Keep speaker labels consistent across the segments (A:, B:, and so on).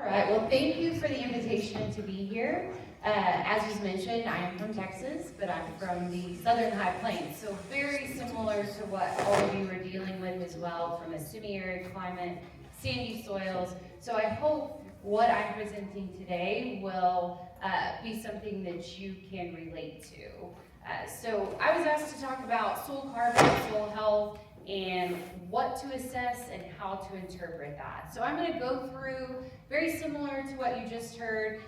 A: right, well, thank you for the invitation to be here. As was mentioned, I am from Texas, but I'm from the Southern High Plains, so very similar to what all of you are dealing with as well, from a semi-arid climate, sandy soils. So I hope what I'm presenting today will be something that you can relate to. So I was asked to talk about soil carbon, soil health, and what to assess and how to interpret that. So I'm going to go through, very similar to what you just heard,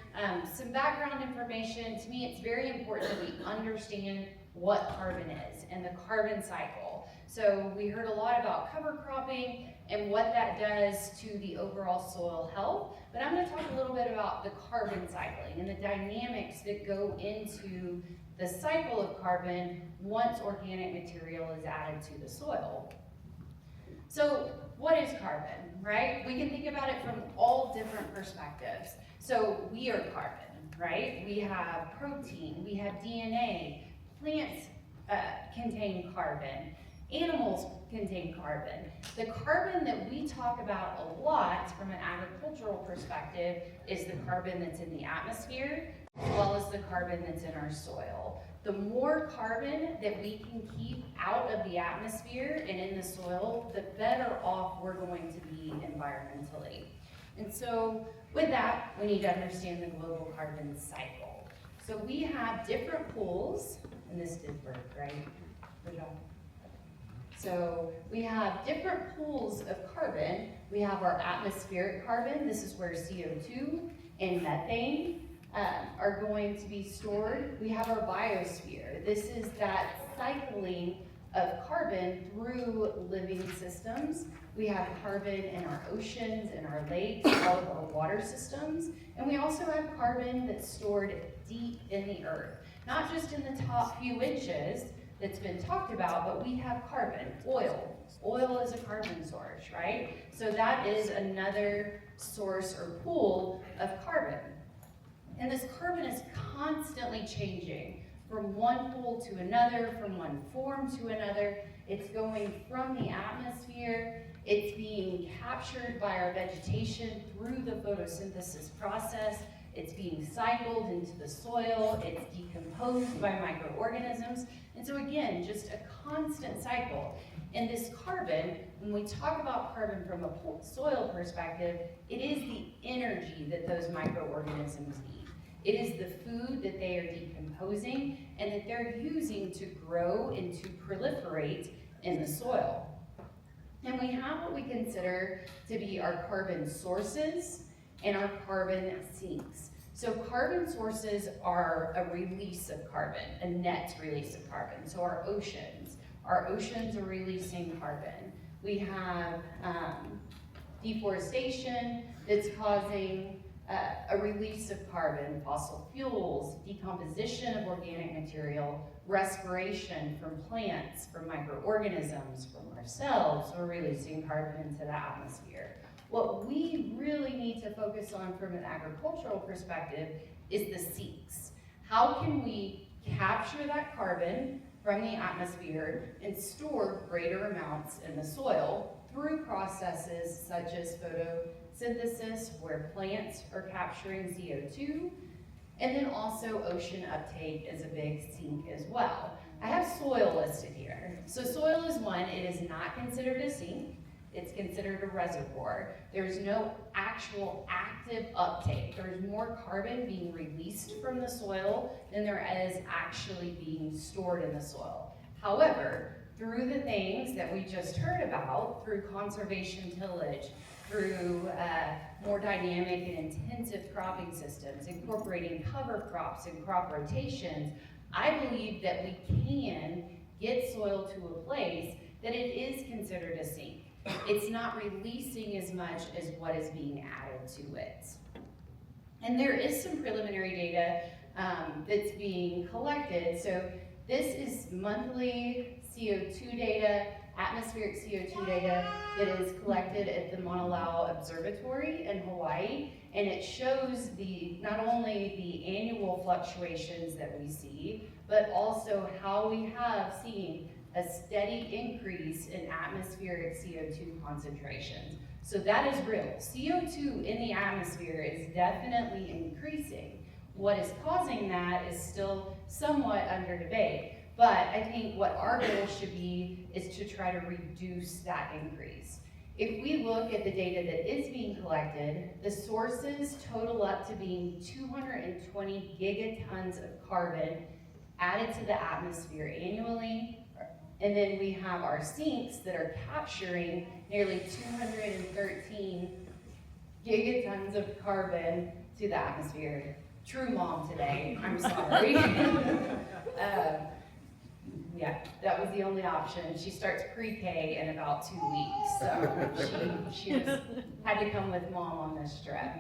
A: some background information. To me, it's very important that we understand what carbon is and the carbon cycle. So we heard a lot about cover cropping and what that does to the overall soil health, but I'm going to talk a little bit about the carbon cycling and the dynamics that go into the cycle of carbon once organic material is added to the soil. So what is carbon, right? We can think about it from all different perspectives. So we are carbon, right? We have protein, we have DNA, plants contain carbon, animals contain carbon. The carbon that we talk about a lot from an agricultural perspective is the carbon that's in the atmosphere, as well as the carbon that's in our soil. The more carbon that we can keep out of the atmosphere and in the soil, the better off we're going to be environmentally. And so with that, we need to understand the global carbon cycle. So we have different pools, and this did work, right? Good job. So we have different pools of carbon. We have our atmospheric carbon. This is where CO2 and methane are going to be stored. We have our biosphere. This is that cycling of carbon through living systems. We have carbon in our oceans, in our lakes, all of our water systems. And we also have carbon that's stored deep in the earth, not just in the top few inches that's been talked about, but we have carbon, oil. Oil is a carbon source, right? So that is another source or pool of carbon. And this carbon is constantly changing from one pool to another, from one form to another. It's going from the atmosphere, it's being captured by our vegetation through the photosynthesis process, it's being cycled into the soil, it's decomposed by microorganisms. And so again, just a constant cycle. And this carbon, when we talk about carbon from a soil perspective, it is the energy that those microorganisms need. It is the food that they are decomposing and that they're using to grow and to proliferate in the soil. And we have what we consider to be our carbon sources and our carbon sinks. So carbon sources are a release of carbon, a net release of carbon. So our oceans are releasing carbon. We have deforestation that's causing a release of carbon, fossil fuels, decomposition of organic material, respiration from plants, from microorganisms, from ourselves, we're releasing carbon into the atmosphere. What we really need to focus on from an agricultural perspective is the sinks. How can we capture that carbon from the atmosphere and store greater amounts in the soil through processes such as photosynthesis, where plants are capturing CO2, and then also ocean uptake is a big sink as well. I have soil listed here. So soil is one, it is not considered a sink. It's considered a reservoir. There's no actual active uptake. There's more carbon being released from the soil than there is actually being stored in the soil. However, through the things that we just heard about, through conservation tillage, through more dynamic and intensive cropping systems, incorporating cover crops and crop rotations, I believe that we can get soil to a place that it is considered a sink. It's not releasing as much as what is being added to it. And there is some preliminary data that's being collected. So this is monthly CO2 data, atmospheric CO2 data that is collected at the Mauna Loa Observatory in Hawaii. And it shows not only the annual fluctuations that we see, but also how we have seen a steady increase in atmospheric CO2 concentrations. So that is real. CO2 in the atmosphere is definitely increasing. What is causing that is still somewhat under debate. But I think what our goal should be is to try to reduce that increase. If we look at the data that is being collected, the sources total up to being 220 gigatons of carbon added to the atmosphere annually. And then we have our sinks that are capturing nearly 213 gigatons of carbon to the atmosphere. True mom today, I'm sorry. Yeah, that was the only option. She starts pre-K in about 2 weeks, so she just had to come with mom on this trip.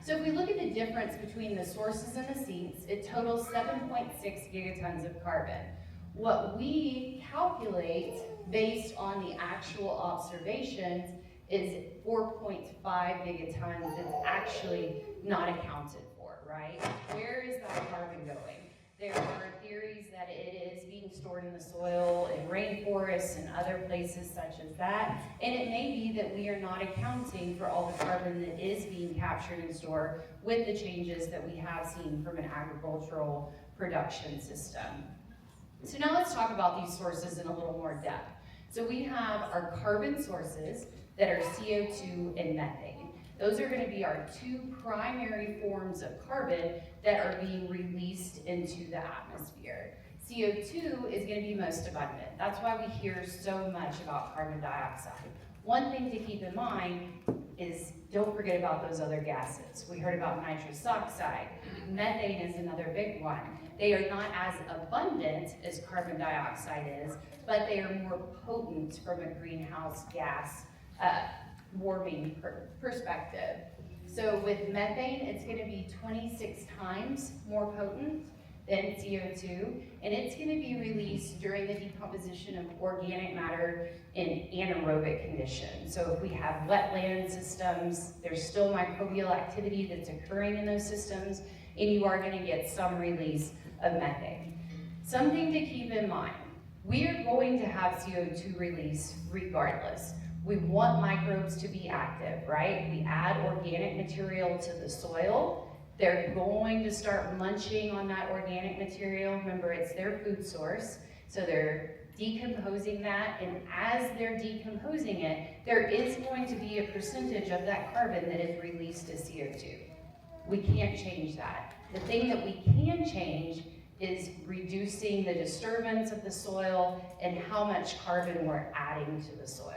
A: So if we look at the difference between the sources and the sinks, it totals 7.6 gigatons of carbon. What we calculate based on the actual observations is 4.5 gigatons that's actually not accounted for, right? Where is that carbon going? There are theories that it is being stored in the soil, in rainforests, and other places such as that. And it may be that we are not accounting for all the carbon that is being captured and stored with the changes that we have seen from an agricultural production system. So now let's talk about these sources in a little more depth. So we have our carbon sources that are CO2 and methane. Those are going to be our two primary forms of carbon that are being released into the atmosphere. CO2 is going to be most abundant. That's why we hear so much about carbon dioxide. One thing to keep in mind is don't forget about those other gases. We heard about nitrous oxide. Methane is another big one. They are not as abundant as carbon dioxide is, but they are more potent from a greenhouse gas warming perspective. So with methane, it's going to be 26 times more potent than CO2, and it's going to be released during the decomposition of organic matter in anaerobic conditions. So if we have wetland systems, there's still microbial activity that's occurring in those systems, and you are going to get some release of methane. Something to keep in mind, we are going to have CO2 release regardless. We want microbes to be active, right? We add organic material to the soil. They're going to start munching on that organic material. Remember, it's their food source. So they're decomposing that, and as they're decomposing it, there is going to be a percentage of that carbon that is released as CO2. We can't change that. The thing that we can change is reducing the disturbance of the soil and how much carbon we're adding to the soil.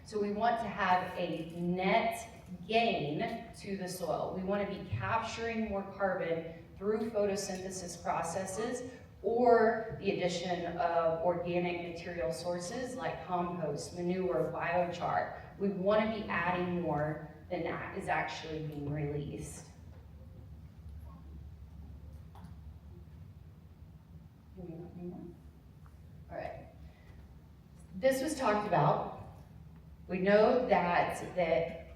A: So we want to have a net gain to the soil. We want to be capturing more carbon through photosynthesis processes or the addition of organic material sources like compost, manure, biochar. We want to be adding more than that is actually being released. All right. This was talked about. We know that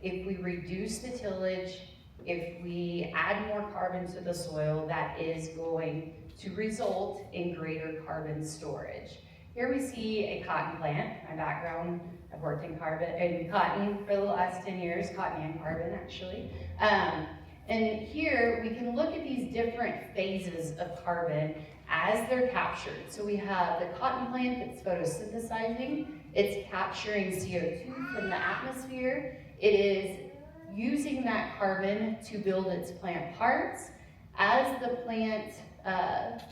A: if we reduce the tillage, if we add more carbon to the soil, that is going to result in greater carbon storage. Here we see a cotton plant. My background, I've worked in cotton for the last 10 years, cotton and carbon actually. And here we can look at these different phases of carbon as they're captured. So we have the cotton plant that's photosynthesizing. It's capturing CO2 from the atmosphere. It is using that carbon to build its plant parts. As the plant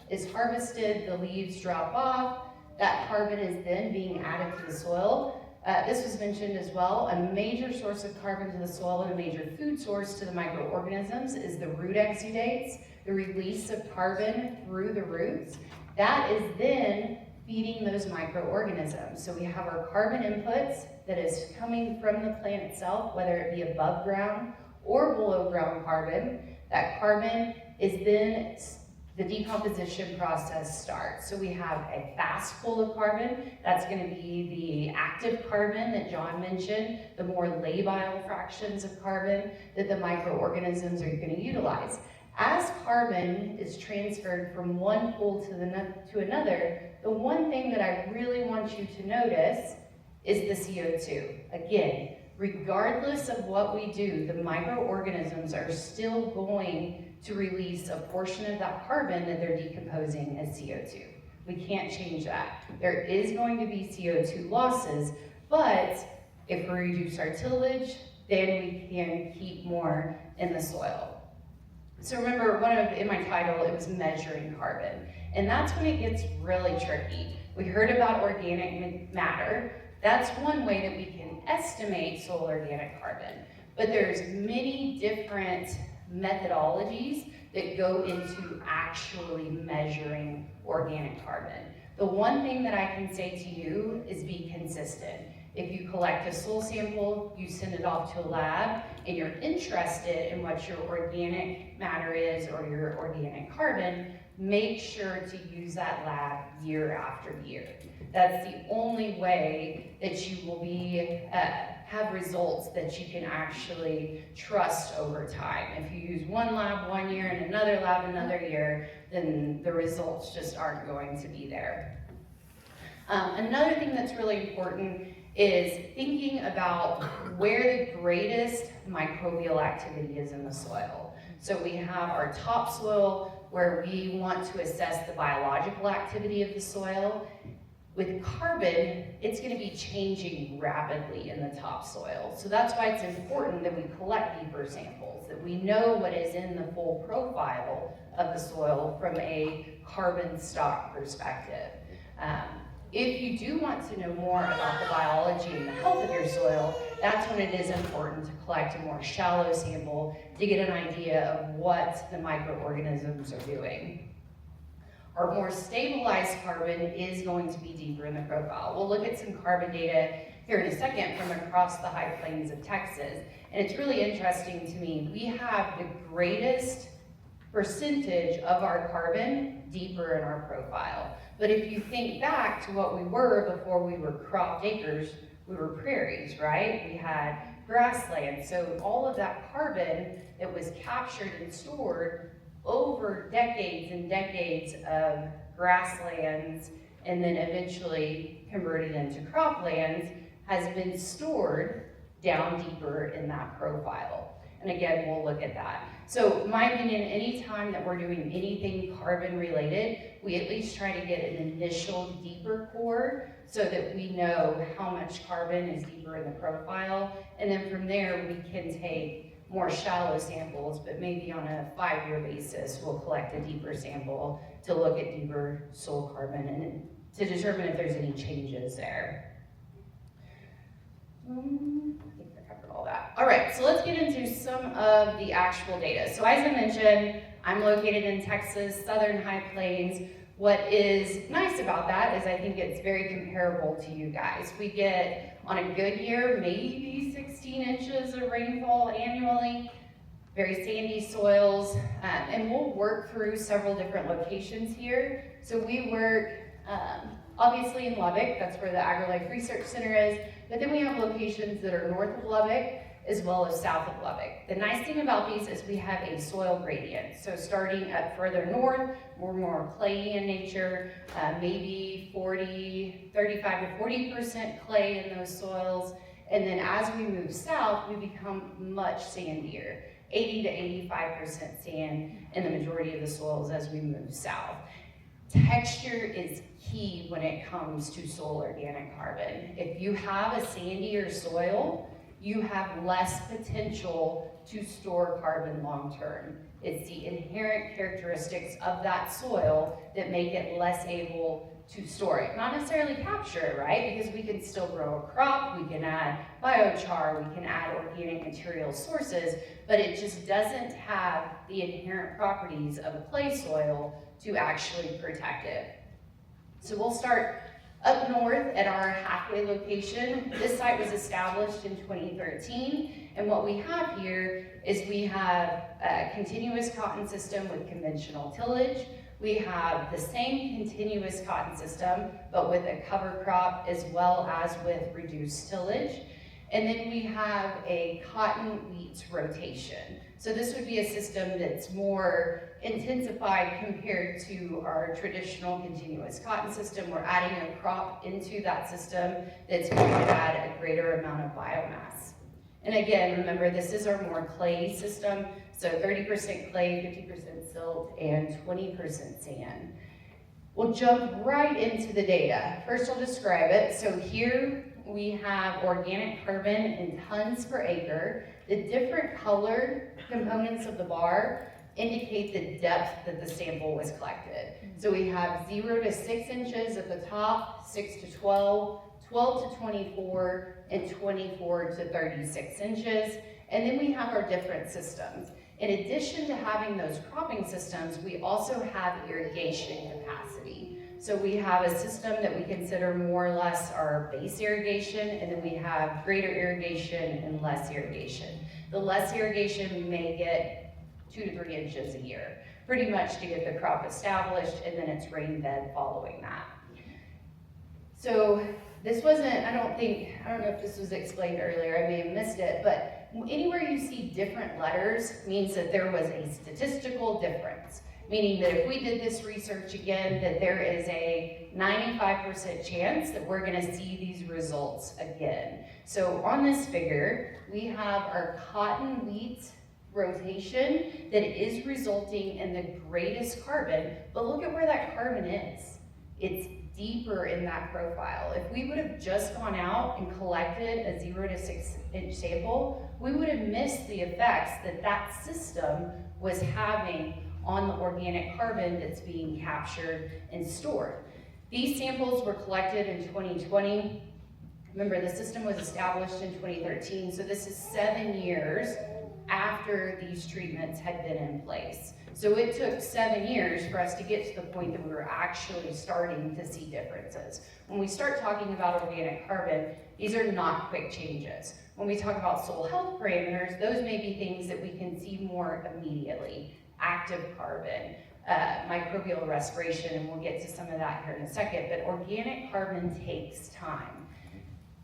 A: is harvested, the leaves drop off. That carbon is then being added to the soil. This was mentioned as well. A major source of carbon to the soil and a major food source to the microorganisms is the root exudates, the release of carbon through the roots. That is then feeding those microorganisms. So we have our carbon inputs that is coming from the plant itself, whether it be above ground or below ground carbon. That carbon is then, the decomposition process starts. So we have a fast pull of carbon. That's going to be the active carbon that John mentioned, the more labile fractions of carbon that the microorganisms are going to utilize. As carbon is transferred from one pool to another, The one thing that I really want you to notice is the CO2. Again, regardless of what we do, the microorganisms are still going to release a portion of that carbon that they're decomposing as CO2. We can't change that. There is going to be CO2 losses, but if we reduce our tillage, then we can keep more in the soil. So remember, in my title, it was measuring carbon. And that's when it gets really tricky. We heard about organic matter. That's one way that we can estimate soil organic carbon. But there's many different methodologies that go into actually measuring organic carbon. The one thing that I can say to you is be consistent. If you collect a soil sample, you send it off to a lab, and you're interested in what your organic matter is or your organic carbon, make sure to use that lab year after year. That's the only way that you will have results that you can actually trust over time. If you use one lab one year and another lab another year, then the results just aren't going to be there. Another thing that's really important is thinking about where the greatest microbial activity is in the soil. So we have our topsoil, where we want to assess the biological activity of the soil. With carbon, it's going to be changing rapidly in the topsoil. So that's why it's important that we collect deeper samples, that we know what is in the full profile of the soil from a carbon stock perspective. If you do want to know more about the biology and the health of your soil, that's when it is important to collect a more shallow sample to get an idea of what the microorganisms are doing. Our more stabilized carbon is going to be deeper in the profile. We'll look at some carbon data here in a second from across the high plains of Texas. And it's really interesting to me, we have the greatest percentage of our carbon deeper in our profile. But if you think back to what we were before we were cropped acres, we were prairies, right? We had grassland. So all of that carbon that was captured and stored over decades and decades of grasslands and then eventually converted into croplands has been stored down deeper in that profile. And again, we'll look at that. So my opinion, anytime that we're doing anything carbon related, we at least try to get an initial deeper core so that we know how much carbon is deeper in the profile. And then from there, we can take more shallow samples, but maybe on a 5-year basis, we'll collect a deeper sample to look at deeper soil carbon and to determine if there's any changes there. I think I covered all that. All right, so let's get into some of the actual data. So as I mentioned, I'm located in Texas, Southern High Plains. What is nice about that is I think it's very comparable to you guys. We get, on a good year, maybe 16 inches of rainfall annually, very sandy soils, and we'll work through several different locations here. So we work obviously in Lubbock, that's where the AgriLife Research Center is, but then we have locations that are north of Lubbock as well as south of Lubbock. The nice thing about these is we have a soil gradient. So starting up further north, we're more clayey in nature, maybe 35 to 40% clay in those soils. And then as we move south, we become much sandier, 80 to 85% sand in the majority of the soils as we move south. Texture is key when it comes to soil organic carbon. If you have a sandier soil, you have less potential to store carbon long term. It's the inherent characteristics of that soil that make it less able to store it. Not necessarily capture it, right? Because we can still grow a crop, we can add biochar, we can add organic material sources, but it just doesn't have the inherent properties of a clay soil to actually protect it. So we'll start up north at our halfway location. This site was established in 2013, and what we have here is we have a continuous cotton system with conventional tillage. We have the same continuous cotton system, but with a cover crop as well as with reduced tillage. And then we have a cotton wheat rotation. So this would be a system that's more intensified compared to our traditional continuous cotton system. We're adding a crop into that system that's going to add a greater amount of biomass. And again, remember, this is our more clay system. So 30% clay, 50% silt, and 20% sand. We'll jump right into the data. First, I'll describe it. So here we have organic carbon in tons per acre. The different colored components of the bar indicate the depth that the sample was collected. So we have 0 to 6 inches at the top, 6 to 12, 12 to 24, and 24 to 36 inches. And then we have our different systems. In addition to having those cropping systems, we also have irrigation capacity. So we have a system that we consider more or less our base irrigation, and then we have greater irrigation and less irrigation. The less irrigation, we may get 2 to 3 inches a year, pretty much to get the crop established, and then it's rain bed following that. So this wasn't, I don't know if this was explained earlier, I may have missed it, but anywhere you see different letters means that there was a statistical difference. Meaning that if we did this research again, that there is a 95% chance that we're gonna see these results again. So on this figure, we have our cotton wheat rotation that is resulting in the greatest carbon, but look at where that carbon is. It's deeper in that profile. If we would have just gone out and collected a 0 to 6 inch sample, we would have missed the effects that that system was having on the organic carbon that's being captured and stored. These samples were collected in 2020. Remember, the system was established in 2013, so this is 7 years after these treatments had been in place. So it took 7 years for us to get to the point that we were actually starting to see differences. When we start talking about organic carbon, these are not quick changes. When we talk about soil health parameters, those may be things that we can see more immediately. Active carbon, microbial respiration, and we'll get to some of that here in a second, but organic carbon takes time.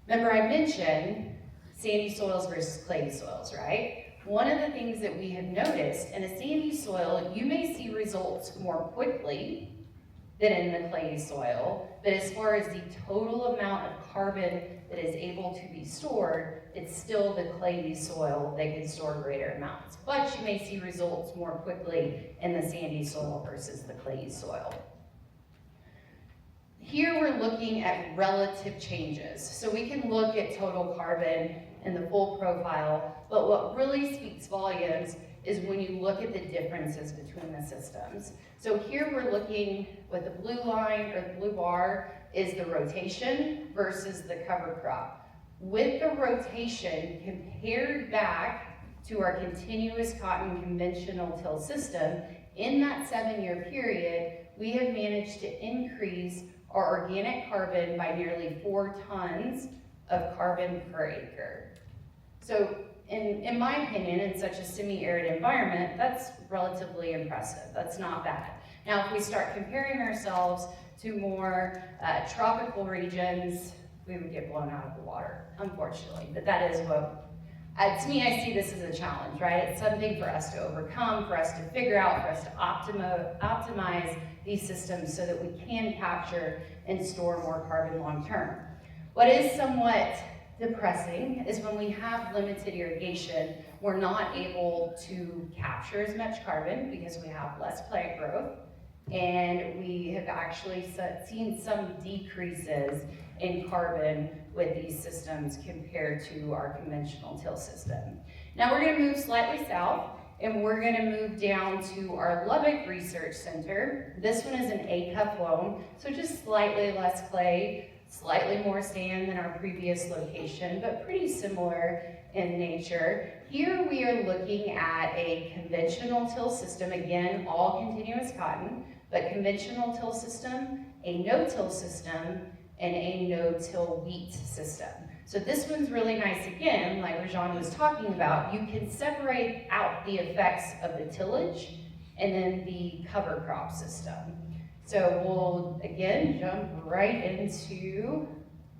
A: Remember, I mentioned sandy soils versus clay soils, right? One of the things that we have noticed in a sandy soil, you may see results more quickly than in the clay soil, but as far as the total amount of carbon that is able to be stored, it's still the clayey soil that can store greater amounts. But you may see results more quickly in the sandy soil versus the clayey soil. Here we're looking at relative changes. So we can look at total carbon and the full profile, but what really speaks volumes is when you look at the differences between the systems. So here we're looking with the blue line or the blue bar is the rotation versus the cover crop. With the rotation compared back to our continuous cotton conventional till system, in that 7-year period, we have managed to increase our organic carbon by nearly 4 tons of carbon per acre. So in my opinion, in such a semi-arid environment, that's relatively impressive. That's not bad. Now, if we start comparing ourselves to more tropical regions, we would get blown out of the water, unfortunately. But that is what, to me, I see this as a challenge, right? It's something for us to overcome, for us to figure out, for us to optimize these systems so that we can capture and store more carbon long term. What is somewhat depressing is when we have limited irrigation, we're not able to capture as much carbon because we have less plant growth, and we have actually seen some decreases in carbon with these systems compared to our conventional till system. Now we're going to move slightly south, and we're going to move down to our Lubbock Research Center. This one is an A-cup loam, so just slightly less clay, slightly more sand than our previous location, but pretty similar in nature. Here we are looking at a conventional till system, again, all continuous cotton, but conventional till system, a no-till system, and a no-till wheat system. So this one's really nice again, like Rajan was talking about. You can separate out the effects of the tillage and then the cover crop system. So we'll, again, jump right into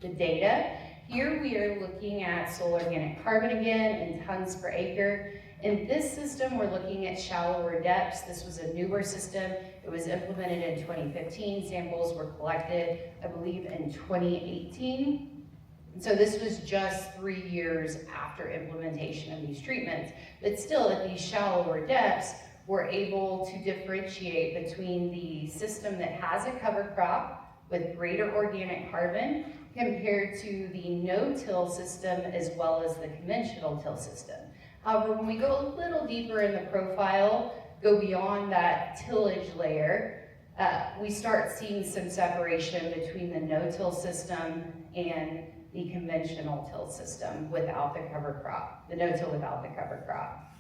A: the data. Here we are looking at soil organic carbon again in tons per acre. In this system, we're looking at shallower depths. This was a newer system. It was implemented in 2015. Samples were collected, I believe, in 2018. So this was just 3 years after implementation of these treatments. But still, at these shallower depths, we're able to differentiate between the system that has a cover crop with greater organic carbon compared to the no-till system as well as the conventional till system. However, when we go a little deeper in the profile, go beyond that tillage layer, we start seeing some separation between the no-till system and the conventional till system without the cover crop, the no-till without the cover crop.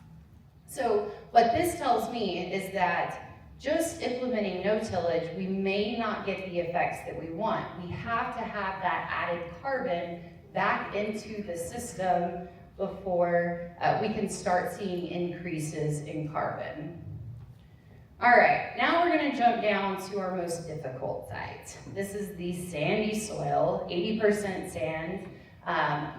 A: So what this tells me is that just implementing no-tillage, we may not get the effects that we want. We have to have that added carbon back into the system before we can start seeing increases in carbon. All right, now we're gonna jump down to our most difficult site. This is the sandy soil, 80% sand,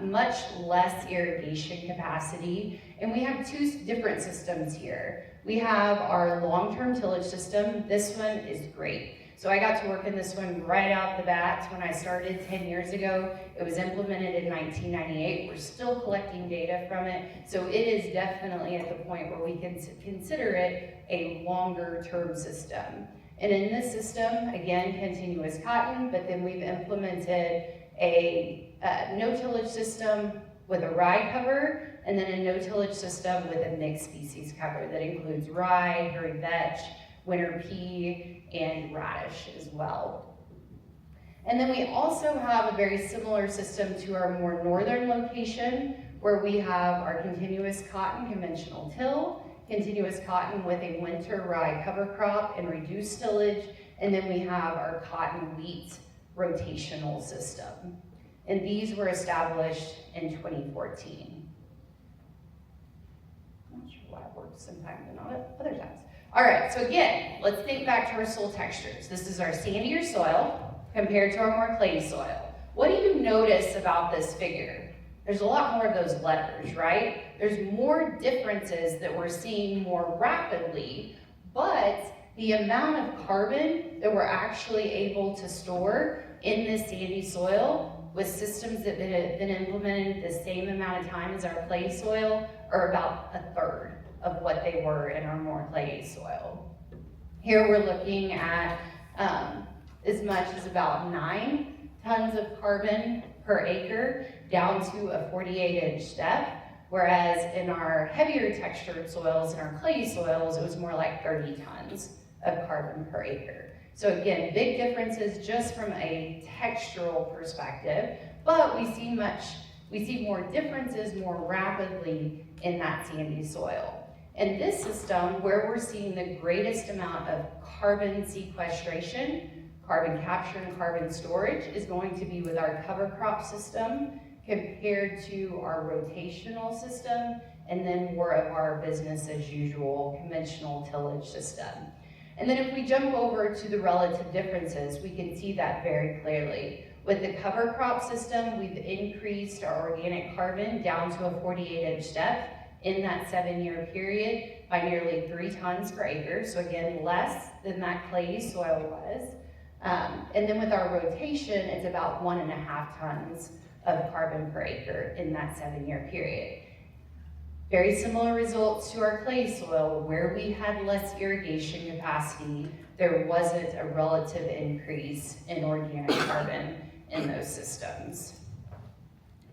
A: much less irrigation capacity, and we have two different systems here. We have our long-term tillage system. This one is great. So I got to work in this one right out the bat when I started 10 years ago. It was implemented in 1998. We're still collecting data from it. So it is definitely at the point where we can consider it a longer-term system. And in this system, again, continuous cotton, but then we've implemented a no-tillage system with a rye cover, and then a no-tillage system with a mixed species cover that includes rye, hairy vetch, winter pea, and radish as well. And then we also have a very similar system to our more northern location, where we have our continuous cotton conventional till, continuous cotton with a winter rye cover crop and reduced tillage, and then we have our cotton wheat rotational system. And these were established in 2014. I'm not sure why it works sometimes and not at other times. All right, so again, let's think back to our soil textures. This is our sandier soil compared to our more clayey soil. What do you notice about this figure? There's a lot more of those letters, right? There's more differences that we're seeing more rapidly, but the amount of carbon that we're actually able to store in this sandy soil with systems that have been implemented the same amount of time as our clay soil are about a third of what they were in our more clayey soil. Here we're looking at as much as about 9 tons of carbon per acre down to a 48-inch depth, whereas in our heavier textured soils, in our clayey soils, it was more like 30 tons of carbon per acre. So again, big differences just from a textural perspective, but we see more differences more rapidly in that sandy soil. In this system, where we're seeing the greatest amount of carbon sequestration, carbon capture and carbon storage is going to be with our cover crop system compared to our rotational system, and then more of our business as usual conventional tillage system. And then if we jump over to the relative differences, we can see that very clearly. With the cover crop system, we've increased our organic carbon down to a 48-inch depth in that 7-year period by nearly 3 tons per acre. So again, less than that clayey soil was. And then with our rotation, it's about 1.5 tons of carbon per acre in that 7-year period. Very similar results to our clay soil, where we had less irrigation capacity, there wasn't a relative increase in organic carbon in those systems.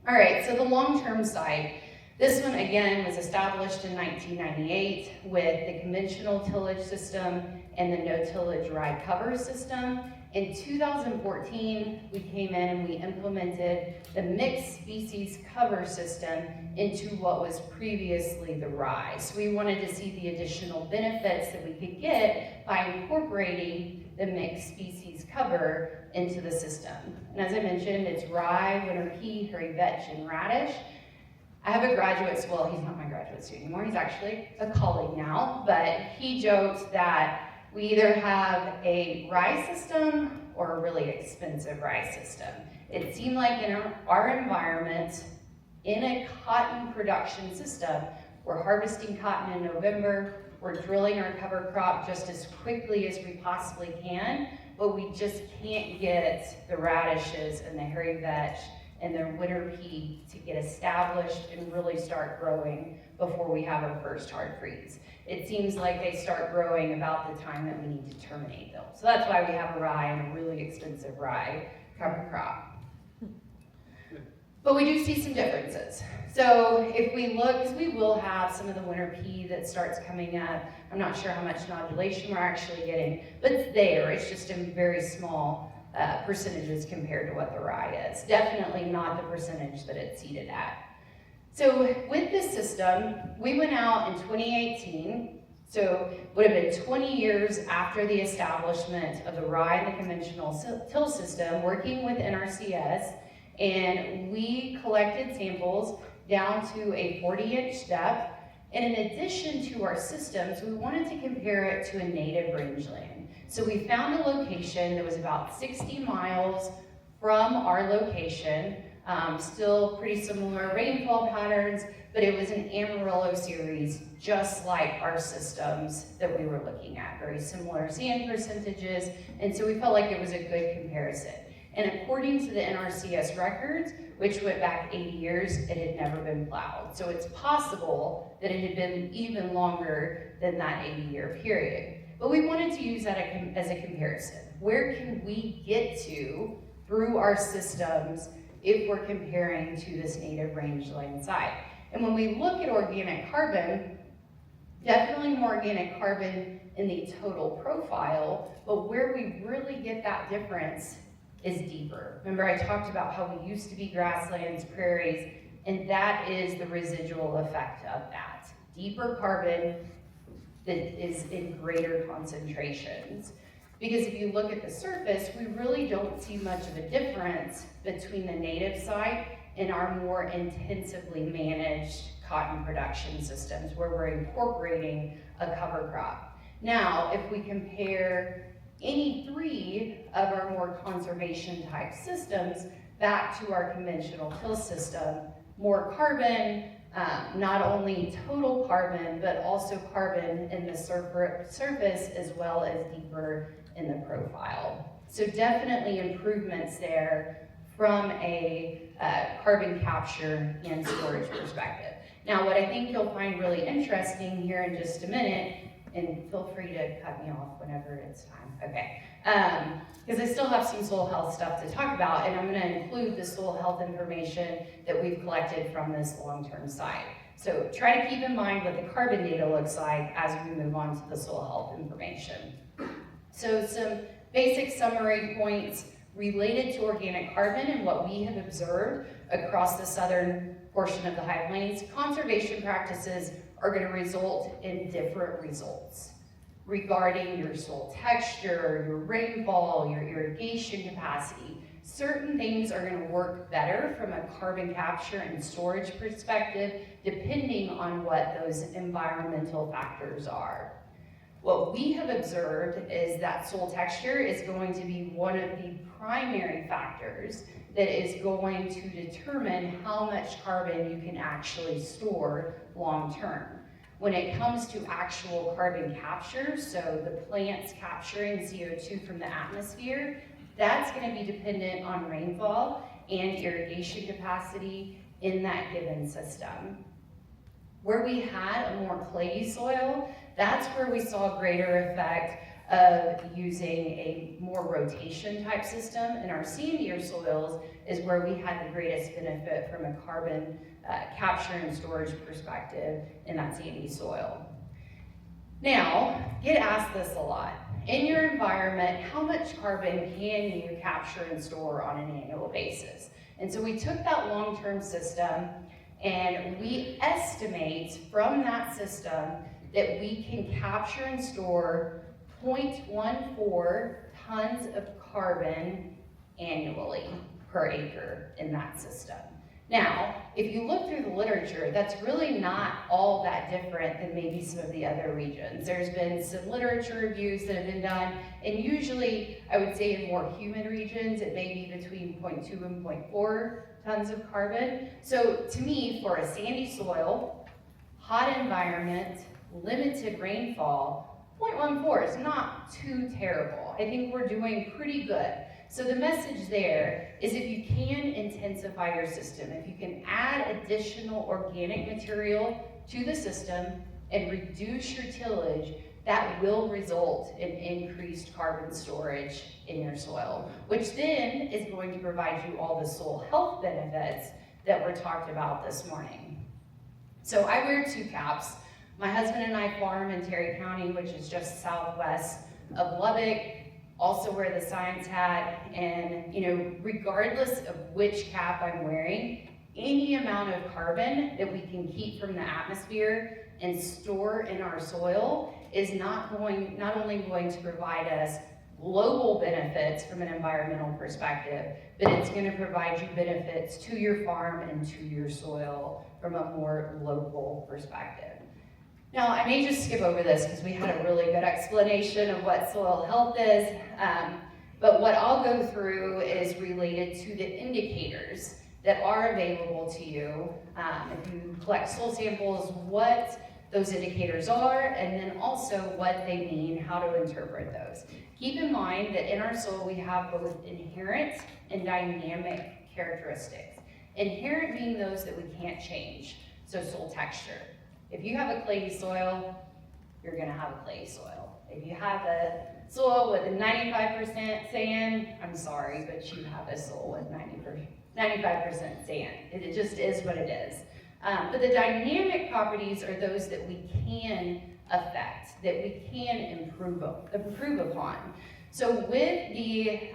A: All right, so the long-term site, this one again was established in 1998 with the conventional tillage system and the no-tillage rye cover system. In 2014, we came in and we implemented the mixed species cover system into what was previously the rye. So we wanted to see the additional benefits that we could get by incorporating the mixed species cover into the system. And as I mentioned, it's rye, winter pea, hairy vetch, and radish. I have a graduate, well, he's not my graduate student anymore, he's actually a colleague now, but he joked that we either have a rye system or a really expensive rye system. It seemed like in our environment, in a cotton production system, we're harvesting cotton in November, we're drilling our cover crop just as quickly as we possibly can, but we just can't get the radishes and the hairy vetch and their winter pea to get established and really start growing before we have our first hard freeze. It seems like they start growing about the time that we need to terminate them. So that's why we have a rye and a really expensive rye cover crop. But we do see some differences. So if we look, because we will have some of the winter pea that starts coming up. I'm not sure how much nodulation we're actually getting, but it's there. It's just in very small percentages compared to what the rye is. Definitely not the percentage that it's seeded at. So with this system, we went out in 2018, so would have been 20 years after the establishment of the rye and the conventional till system, working with NRCS, and we collected samples down to a 40-inch depth. And in addition to our systems, we wanted to compare it to a native rangeland. So we found a location that was about 60 miles from our location, still pretty similar rainfall patterns, but it was an Amarillo series, just like our systems that we were looking at, very similar sand percentages, and so we felt like it was a good comparison. And according to the NRCS records, which went back 80 years, it had never been plowed. So it's possible that it had been even longer than that 80-year period. But we wanted to use that as a comparison. Where can we get to through our systems if we're comparing to this native rangeland site? And when we look at organic carbon, definitely more organic carbon in the total profile, but where we really get that difference is deeper. Remember, I talked about how we used to be grasslands, prairies, and that is the residual effect of that. Deeper carbon that is in greater concentrations. Because if you look at the surface, we really don't see much of a difference between the native site and our more intensively managed cotton production systems where we're incorporating a cover crop. Now, if we compare any three of our more conservation type systems back to our conventional till system, more carbon, not only total carbon, but also carbon in the surface as well as deeper in the profile. So definitely improvements there from a carbon capture and storage perspective. Now, what I think you'll find really interesting here in just a minute, and feel free to cut me off whenever it's time. Okay, because I still have some soil health stuff to talk about, and I'm going to include the soil health information that we've collected from this long-term site. So try to keep in mind what the carbon data looks like as we move on to the soil health information. So some basic summary points related to organic carbon and what we have observed across the southern portion of the High Plains. Conservation practices are going to result in different results regarding your soil texture, your rainfall, your irrigation capacity. Certain things are going to work better from a carbon capture and storage perspective, depending on what those environmental factors are. What we have observed is that soil texture is going to be one of the primary factors that is going to determine how much carbon you can actually store long term. When it comes to actual carbon capture, so the plants capturing CO2 from the atmosphere, that's going to be dependent on rainfall and irrigation capacity in that given system. Where we had a more clayey soil, that's where we saw greater effect of using a more rotation type system. In our sandier soils is where we had the greatest benefit from a carbon capture and storage perspective in that sandy soil. Now, get asked this a lot. In your environment, how much carbon can you capture and store on an annual basis? And so we took that long-term system and we estimate from that system that we can capture and store 0.14 tons of carbon annually per acre in that system. Now, if you look through the literature, that's really not all that different than maybe some of the other regions. There's been some literature reviews that have been done, and usually, I would say in more humid regions, it may be between 0.2 and 0.4 tons of carbon. So to me, for a sandy soil, hot environment, limited rainfall, 0.14 is not too terrible. I think we're doing pretty good. So the message there is if you can intensify your system, if you can add additional organic material to the system and reduce your tillage, that will result in increased carbon storage in your soil, which then is going to provide you all the soil health benefits that were talked about this morning. So I wear 2 caps. My husband and I farm in Terry County, which is just southwest of Lubbock. Also wear the science hat, and regardless of which cap I'm wearing, any amount of carbon that we can keep from the atmosphere and store in our soil is not only going to provide us global benefits from an environmental perspective, but it's going to provide you benefits to your farm and to your soil from a more local perspective. Now, I may just skip over this because we had a really good explanation of what soil health is, but what I'll go through is related to the indicators that are available to you if you collect soil samples, what those indicators are, and then also what they mean, how to interpret those. Keep in mind that in our soil we have both inherent and dynamic characteristics. Inherent being those that we can't change, so soil texture. If you have a clayey soil, you're gonna have a clayey soil. If you have a soil with a 95% sand, I'm sorry, but you have a soil with 95% sand. It just is what it is. But the dynamic properties are those that we can affect, that we can improve upon. So with the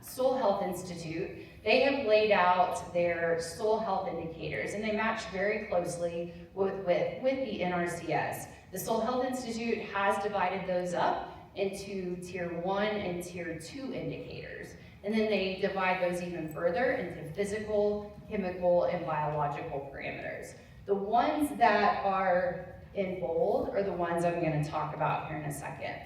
A: Soil Health Institute, they have laid out their soil health indicators, and they match very closely with the NRCS. The Soil Health Institute has divided those up into Tier 1 and Tier 2 indicators. And then they divide those even further into physical, chemical, and biological parameters. The ones that are in bold are the ones I'm going to talk about here in a second.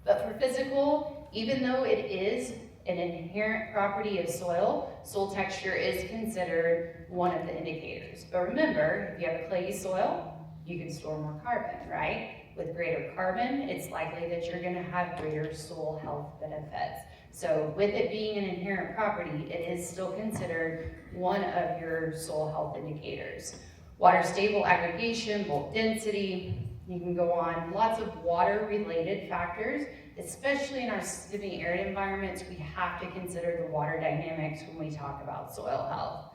A: But for physical, even though it is an inherent property of soil, soil texture is considered one of the indicators. But remember, if you have a clayey soil, you can store more carbon, right? With greater carbon, it's likely that you're going to have greater soil health benefits. So with it being an inherent property, it is still considered one of your soil health indicators. Water stable aggregation, bulk density, you can go on. Lots of water-related factors, especially in our semi-arid environments, we have to consider the water dynamics when we talk about soil health.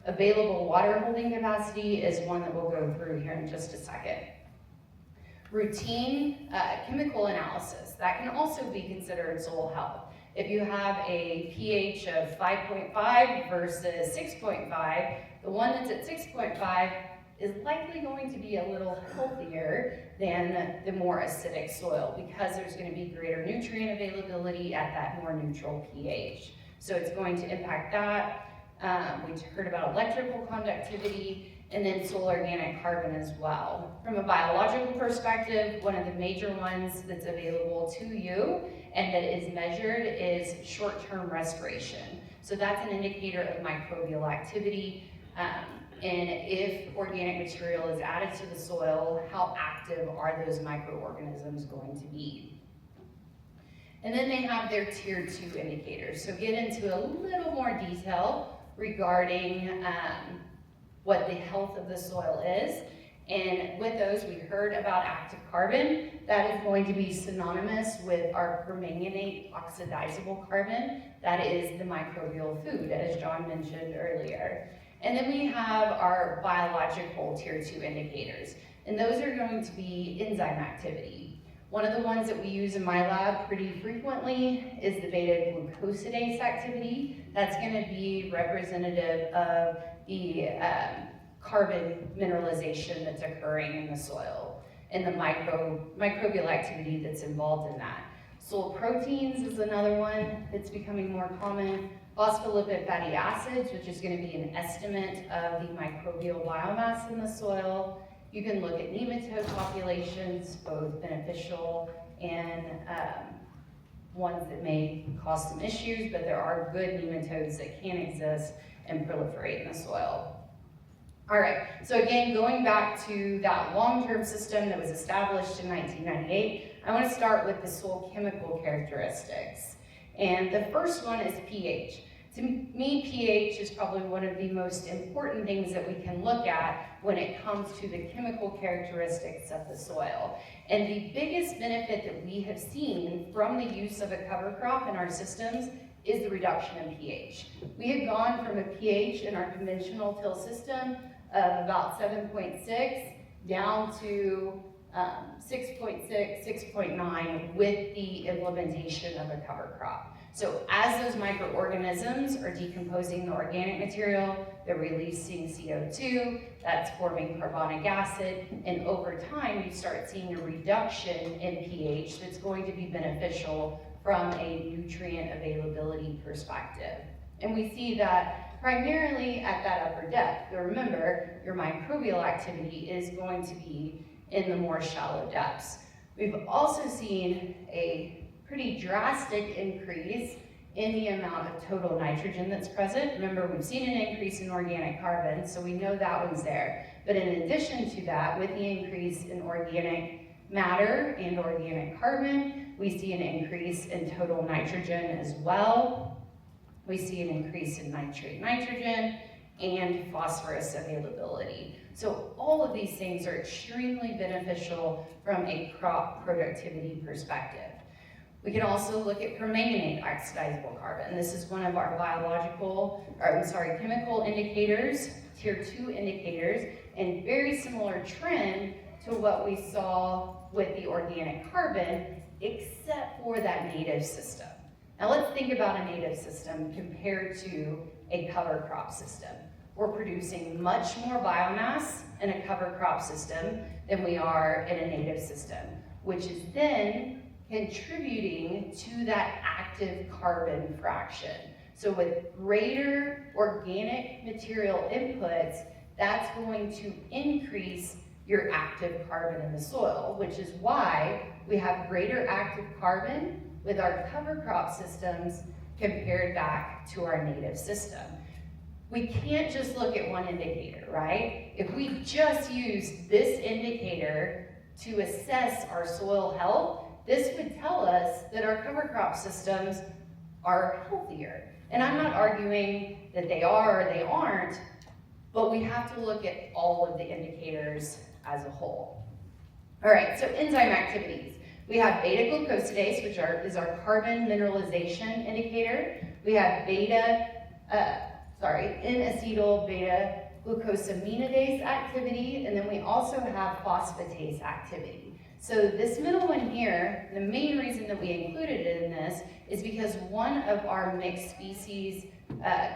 A: Available water holding capacity is one that we'll go through here in just a second. Routine chemical analysis, that can also be considered soil health. If you have a pH of 5.5 versus 6.5, the one that's at 6.5 is likely going to be a little healthier than the more acidic soil because there's going to be greater nutrient availability at that more neutral pH. So it's going to impact that. We heard about electrical conductivity and then soil organic carbon as well. From a biological perspective, one of the major ones that's available to you and that is measured is short-term respiration. So that's an indicator of microbial activity. And if organic material is added to the soil, how active are those microorganisms going to be? And then they have their Tier 2 indicators. So get into a little more detail regarding what the health of the soil is. And with those, we heard about active carbon. That is going to be synonymous with our permanganate oxidizable carbon. That is the microbial food, as John mentioned earlier. And then we have our biological Tier 2 indicators. And those are going to be enzyme activity. One of the ones that we use in my lab pretty frequently is the beta-glucosidase activity. That's going to be representative of the carbon mineralization that's occurring in the soil and the microbial activity that's involved in that. Soil proteins is another one that's becoming more common. phospholipid fatty acids, which is going to be an estimate of the microbial biomass in the soil. You can look at nematode populations, both beneficial and ones that may cause some issues, but there are good nematodes that can exist and proliferate in the soil. All right, so again, going back to that long-term system that was established in 1998, I want to start with the soil chemical characteristics. And the first one is pH. To me, pH is probably one of the most important things that we can look at when it comes to the chemical characteristics of the soil. And the biggest benefit that we have seen from the use of a cover crop in our systems is the reduction in pH. We have gone from a pH in our conventional till system of about 7.6 down to 6.6, 6.9 with the implementation of a cover crop. So as those microorganisms are decomposing the organic material, they're releasing CO2, that's forming carbonic acid, and over time you start seeing a reduction in pH that's going to be beneficial from a nutrient availability perspective. And we see that primarily at that upper depth. But remember, your microbial activity is going to be in the more shallow depths. We've also seen a pretty drastic increase in the amount of total nitrogen that's present. Remember, we've seen an increase in organic carbon, so we know that one's there. But in addition to that, with the increase in organic matter and organic carbon, we see an increase in total nitrogen as well. We see an increase in nitrate nitrogen and phosphorus availability. So all of these things are extremely beneficial from a crop productivity perspective. We can also look at permanganate oxidizable carbon. This is one of our chemical indicators, tier 2 indicators, and very similar trend to what we saw with the organic carbon, except for that native system. Now let's think about a native system compared to a cover crop system. We're producing much more biomass in a cover crop system than we are in a native system, which is then contributing to that active carbon fraction. So with greater organic material inputs, that's going to increase your active carbon in the soil, which is why we have greater active carbon with our cover crop systems compared back to our native system. We can't just look at one indicator, right? If we just use this indicator to assess our soil health, this would tell us that our cover crop systems are healthier. And I'm not arguing that they are or they aren't, but we have to look at all of the indicators as a whole. All right, so enzyme activities. We have beta-glucosidase, which is our carbon mineralization indicator. We have N-acetyl beta-glucosaminidase activity, and then we also have phosphatase activity. So this middle one here, the main reason that we included it in this is because one of our mixed species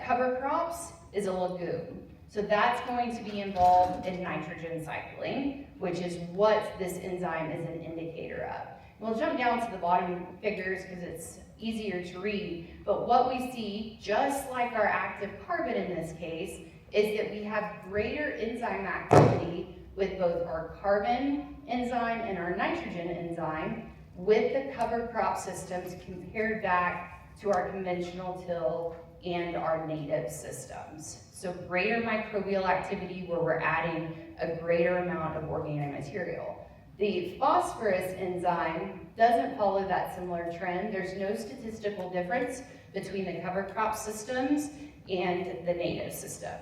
A: cover crops is a legume. So that's going to be involved in nitrogen cycling, which is what this enzyme is an indicator of. We'll jump down to the bottom figures because it's easier to read, but what we see, just like our active carbon in this case, is that we have greater enzyme activity with both our carbon enzyme and our nitrogen enzyme with the cover crop systems compared back to our conventional till and our native systems. So greater microbial activity where we're adding a greater amount of organic material. The phosphorus enzyme doesn't follow that similar trend. There's no statistical difference between the cover crop systems and the native system.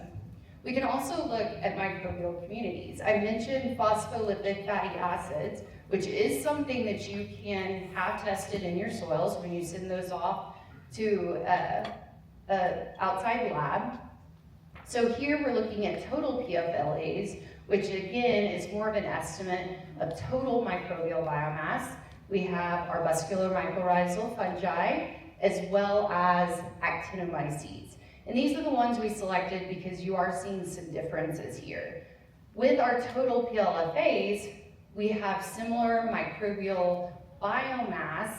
A: We can also look at microbial communities. I mentioned phospholipid fatty acids, which is something that you can have tested in your soils when you send those off to an outside lab. So here we're looking at total PFLAs, which again is more of an estimate of total microbial biomass. We have our arbuscular mycorrhizal fungi, as well as actinomycetes. And these are the ones we selected because you are seeing some differences here. With our total PLFAs, we have similar microbial biomass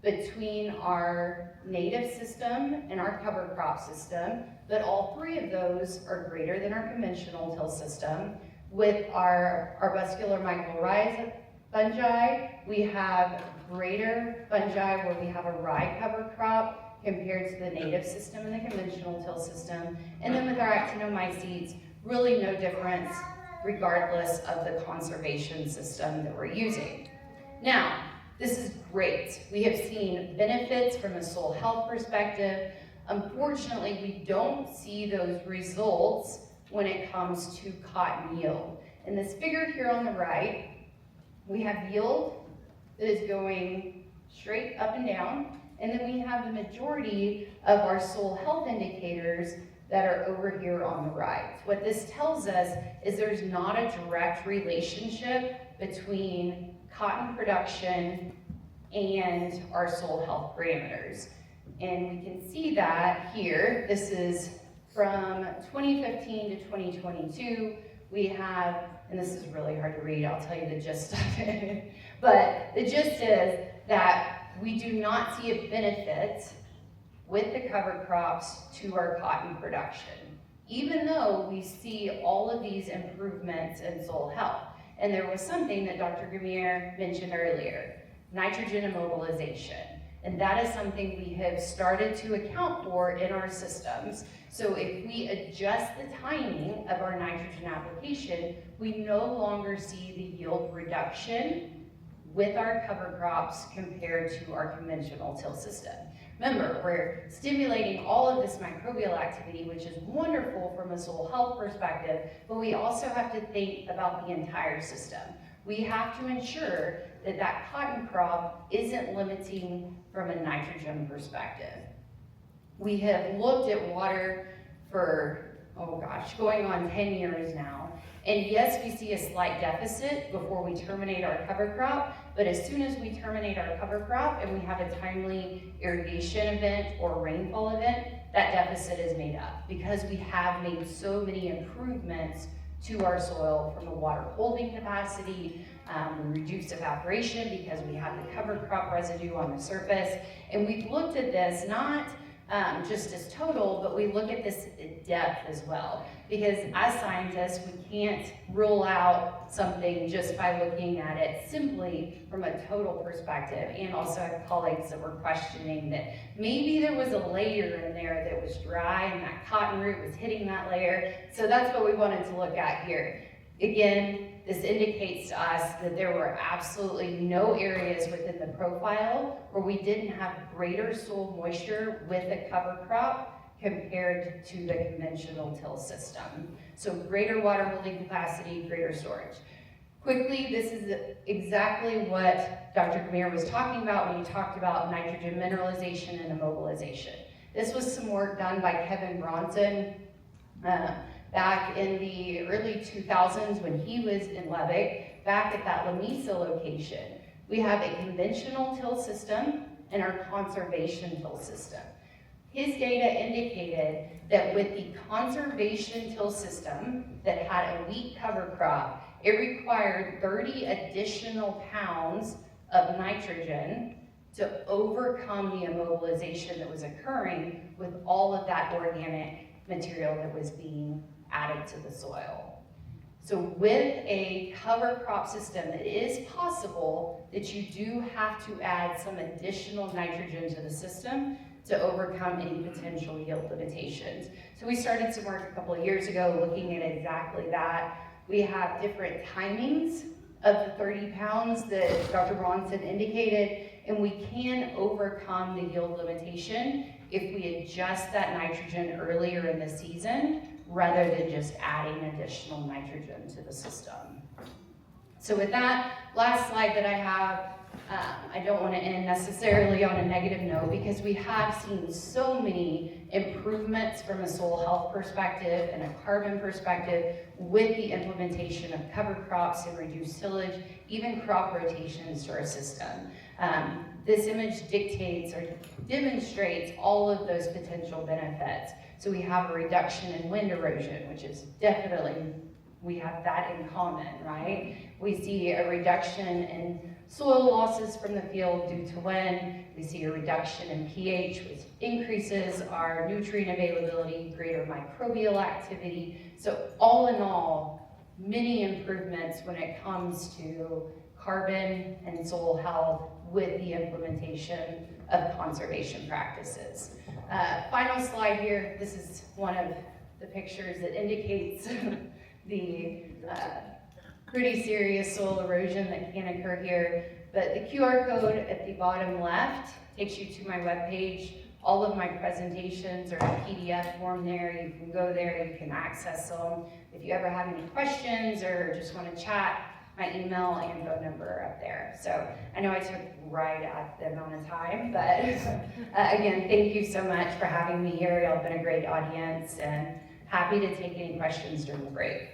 A: between our native system and our cover crop system, but all three of those are greater than our conventional till system. With our arbuscular mycorrhiza fungi, we have greater fungi where we have a rye cover crop compared to the native system and the conventional till system. And then with our actinomycetes, really no difference regardless of the conservation system that we're using. Now, this is great. We have seen benefits from a soil health perspective. Unfortunately, we don't see those results when it comes to cotton yield. In this figure here on the right, we have yield that is going straight up and down, and then we have the majority of our soil health indicators that are over here on the right. What this tells us is there's not a direct relationship between cotton production and our soil health parameters. And we can see that here. This is from 2015 to 2022. We have, and this is really hard to read, I'll tell you the gist of it, but the gist is that we do not see a benefit with the cover crops to our cotton production, even though we see all of these improvements in soil health. And there was something that Dr. Gamier mentioned earlier, nitrogen immobilization. And that is something we have started to account for in our systems. So if we adjust the timing of our nitrogen application, we no longer see the yield reduction with our cover crops compared to our conventional till system. Remember, we're stimulating all of this microbial activity, which is wonderful from a soil health perspective, but we also have to think about the entire system. We have to ensure that that cotton crop isn't limiting from a nitrogen perspective. We have looked at water for, going on 10 years now. And yes, we see a slight deficit before we terminate our cover crop, but as soon as we terminate our cover crop and we have a timely irrigation event or rainfall event, that deficit is made up because we have made so many improvements to our soil from a water holding capacity. We reduce evaporation because we have the cover crop residue on the surface. And we've looked at this not just as total, but we look at this in depth as well. Because as scientists, we can't rule out something just by looking at it simply from a total perspective. And also I have colleagues that were questioning that maybe there was a layer in there that was dry and that cotton root was hitting that layer. So that's what we wanted to look at here. Again, this indicates to us that there were absolutely no areas within the profile where we didn't have greater soil moisture with a cover crop compared to the conventional till system. So greater water holding capacity, greater storage. Quickly, this is exactly what Dr. Gamier was talking about when he talked about nitrogen mineralization and immobilization. This was some work done by Kevin Bronson back in the early 2000s when he was in Lubbock, back at that Lamesa location. We have a conventional till system and our conservation till system. His data indicated that with the conservation till system that had a wheat cover crop, it required 30 additional pounds of nitrogen to overcome the immobilization that was occurring with all of that organic material that was being added to the soil. So with a cover crop system, it is possible that you do have to add some additional nitrogen to the system to overcome any potential yield limitations. So we started some work a couple of years ago looking at exactly that. We have different timings of the 30 pounds that Dr. Bronson indicated, and we can overcome the yield limitation if we adjust that nitrogen earlier in the season rather than just adding additional nitrogen to the system. So with that, last slide that I have, I don't want to end necessarily on a negative note because we have seen so many improvements from a soil health perspective and a carbon perspective with the implementation of cover crops and reduced tillage, even crop rotations to our system. This image dictates or demonstrates all of those potential benefits. So we have a reduction in wind erosion, which is definitely we have that in common, right? We see a reduction in soil losses from the field due to wind. We see a reduction in pH, which increases our nutrient availability, greater microbial activity. So all in all, many improvements when it comes to carbon and soil health with the implementation of conservation practices. Final slide here. This is one of the pictures that indicates the pretty serious soil erosion that can occur here. But the QR code at the bottom left takes you to my webpage. All of my presentations are in PDF form there. You can go there, you can access them. If you ever have any questions or just want to chat, my email and phone number are up there. So I know I took right at the amount of time, but again, thank you so much for having me here. Y'all have been a great audience, and happy to take any questions during the break.